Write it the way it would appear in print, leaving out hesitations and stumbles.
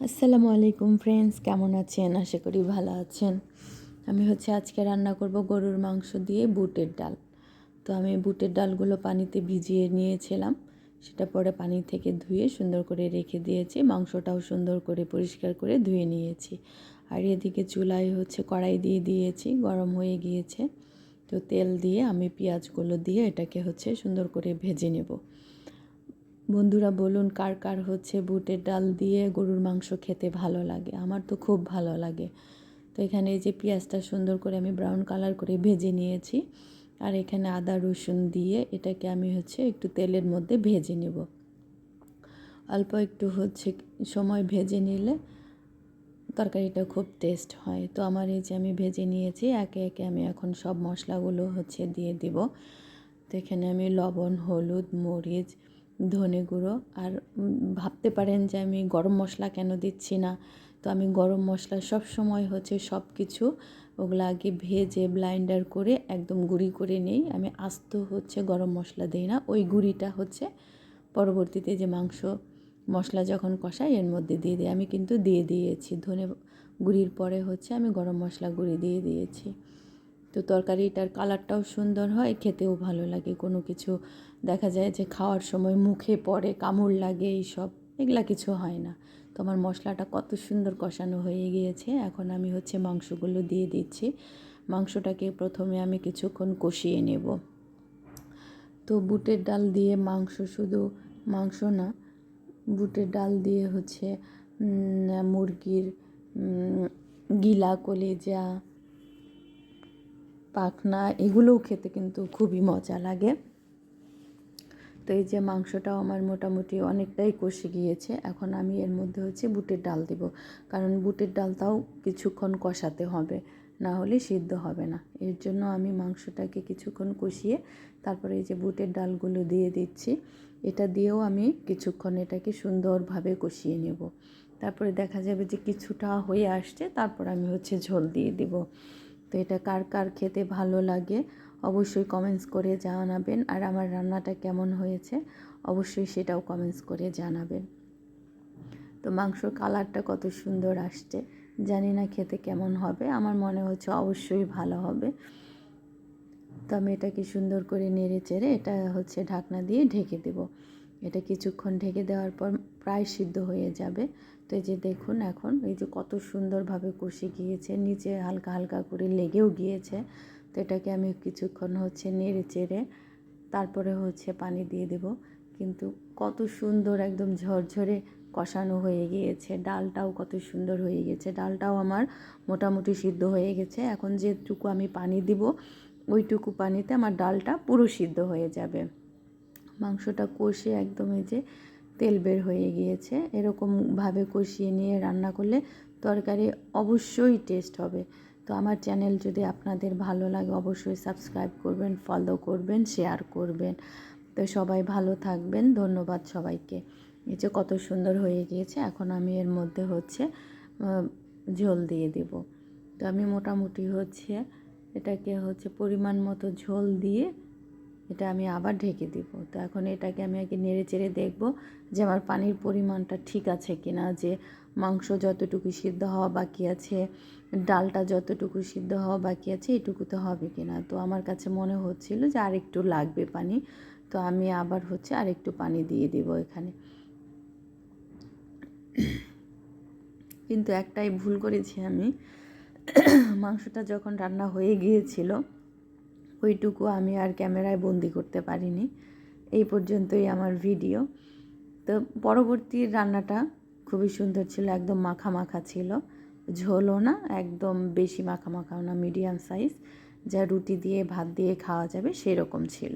আসসালামু আলাইকুম ফ্রেন্ডস, কেমন আছেন? আশা করি ভালো আছেন। আমি আজকে রান্না করব গরুর মাংস দিয়ে বুটের ডাল। তো আমি বুটের ডালগুলো পানিতে ভিজিয়ে নিয়েছিলাম, সেটা পরে পানি থেকে ধুয়ে সুন্দর করে রেখে দিয়েছি। মাংসটাও সুন্দর করে পরিষ্কার করে ধুয়ে নিয়েছি। আর এদিকে চুলায় কড়াই দিয়ে দিয়েছি, গরম হয়ে গিয়েছে। তো তেল দিয়ে আমি পেঁয়াজগুলো দিয়ে এটাকে সুন্দর করে ভেজে নেব। বন্ধুরা বলুন কার কার বুটের ডাল দিয়ে গরুর মাংস খেতে ভালো লাগে? আমার তো খুব ভালো লাগে। তো এখানে এই যে পেঁয়াজটা সুন্দর করে আমি ব্রাউন কালার করে ভেজে নিয়েছি। আর এখানে আদা রসুন দিয়ে এটাকে আমি একটু তেলের মধ্যে ভেজে নেব। অল্প একটু সময় ভেজে নিলে তরকারিটা খুব টেস্ট হয়। তো আমার এই যে আমি ভেজে নিয়েছি, একে একে আমি এখন সব মশলাগুলো দিয়ে দিব। তো এখানে আমি লবণ, হলুদ, মরিচ, ধনে গুঁড়ো আর ভাবতে পারেন যে আমি গরম মশলা কেন দিচ্ছি না। তো আমি গরম মশলা সব সময় সব কিছু ওগুলো আগে ভেজে ব্লাইন্ডার করে একদম গুঁড়ি করে নিই। আমি আস্ত গরম মশলা দিই না, ওই গুঁড়িটা পরবর্তীতে যে মাংস মশলা যখন কষাই এর মধ্যে দিয়ে দিই। আমি কিন্তু দিয়ে দিয়েছি ধনে গুঁড়ির পরে আমি গরম মশলা গুঁড়ি দিয়ে দিয়েছি। তো তরকারিটার কালারটাও সুন্দর হয়, খেতেও ভালো লাগে। কোনো কিছু দেখা যায় যে খাওয়ার সময় মুখে পড়ে, কামড় লাগে, এইসব এগুলা কিছু হয় না। তো আমার মশলাটা কত সুন্দর কষানো হয়ে গিয়েছে। এখন আমি মাংসগুলো দিয়ে দিচ্ছি। মাংসটাকে প্রথমে আমি কিছুক্ষণ কষিয়ে নেব। তো বুটের ডাল দিয়ে মাংস, শুধু মাংস না, বুটের ডাল দিয়ে মুরগির গিলা, কলিজা, পাখনা এগুলোও খেতে কিন্তু খুবই মজা লাগে। তো এই যে মাংসটাও আমার মোটামুটি অনেকটাই কষে গিয়েছে। এখন আমি এর মধ্যে বুটের ডাল দেব, কারণ বুটের ডালটাও কিছুক্ষণ কষাতে হবে, না হলে সিদ্ধ হবে না। এর জন্য আমি মাংসটাকে কিছুক্ষণ কষিয়ে তারপরে এই যে বুটের ডালগুলো দিয়ে দিচ্ছি। এটা দিয়েও আমি কিছুক্ষণ এটাকে সুন্দরভাবে কষিয়ে নেব। তারপরে দেখা যাবে যে কিছুটা হয়ে আসছে, তারপর আমি ঝোল দিয়ে দেব। তো এটা কার কার খেতে ভালো লাগে অবশ্যই কমেন্টস করে জানাবেন। আর আমার রান্নাটা কেমন হয়েছে অবশ্যই সেটাও কমেন্টস করে জানাবেন। তো মাংসর কালারটা কত সুন্দর আসছে, জানি না খেতে কেমন হবে, আমার মনে হচ্ছে অবশ্যই ভালো হবে। তো আমি এটাকে সুন্দর করে নেড়ে চেড়ে এটা ঢাকনা দিয়ে ঢেকে দেব। এটা কিছুক্ষণ ঢেকে দেওয়ার পর প্রায় সিদ্ধ হয়ে যাবে। তো এই যে দেখুন, এখন এই যে কত সুন্দরভাবে কষে গিয়েছে, নিচে হালকা হালকা করে লেগেও গিয়েছে। তো এটাকে আমি কিছুক্ষণ নেড়ে চেড়ে তারপরে পানি দিয়ে দেব। কিন্তু কত সুন্দর একদম ঝরঝরে কষানো হয়ে গিয়েছে। ডালটাও কত সুন্দর হয়ে গেছে, ডালটাও আমার মোটামুটি সিদ্ধ হয়ে গেছে। এখন যেটুকু আমি পানি দিব ওইটুকু পানিতে আমার ডালটা পুরো সিদ্ধ হয়ে যাবে। মাংসটা কষে একদম এই যে তেল বের হয়ে গিয়েছে। এরকমভাবে কষিয়ে নিয়ে রান্না করলে তরকারি অবশ্যই টেস্ট হবে। তো আমার চ্যানেল যদি আপনাদের ভালো লাগে অবশ্যই সাবস্ক্রাইব করবেন, ফলো করবেন, শেয়ার করবেন। তো সবাই ভালো থাকবেন, ধন্যবাদ সবাইকে। এই যে কত সুন্দর হয়ে গিয়েছে। এখন আমি এর মধ্যে ঝোল দিয়ে দেব। তো আমি মোটামুটি এটাকে পরিমাণ মতো ঝোল দিয়ে এটা আমি আবার ঢেকে দিব। তো এখন এটাকে আমি আগে নেড়ে চেড়ে দেখব যে আমার পানির পরিমাণটা ঠিক আছে কিনা, যে মাংস যতটুকু সিদ্ধ হওয়া বাকি আছে, ডালটা যতটুকু সিদ্ধ হওয়া বাকি আছে এটুকু তো হবে কিনা। তো আমার কাছে মনে হচ্ছিল যে আরেকটু লাগবে পানি। তো আমি আবার আরেকটু পানি দিয়ে দিব এখানে। কিন্তু একটাই ভুল করেছি আমি, মাংসটা যখন রান্না হয়ে গিয়েছিল ওইটুকু আমি আর ক্যামেরায় বন্দি করতে পারিনি। এই পর্যন্তই আমার ভিডিও। তো পরবর্তী রান্নাটা খুবই সুন্দর ছিল, একদম মাখা মাখা ছিল, ঝোলও না একদম বেশি মাখা মাখাও না, মিডিয়াম সাইজ, যা রুটি দিয়ে ভাত দিয়ে খাওয়া যাবে সেরকম ছিল।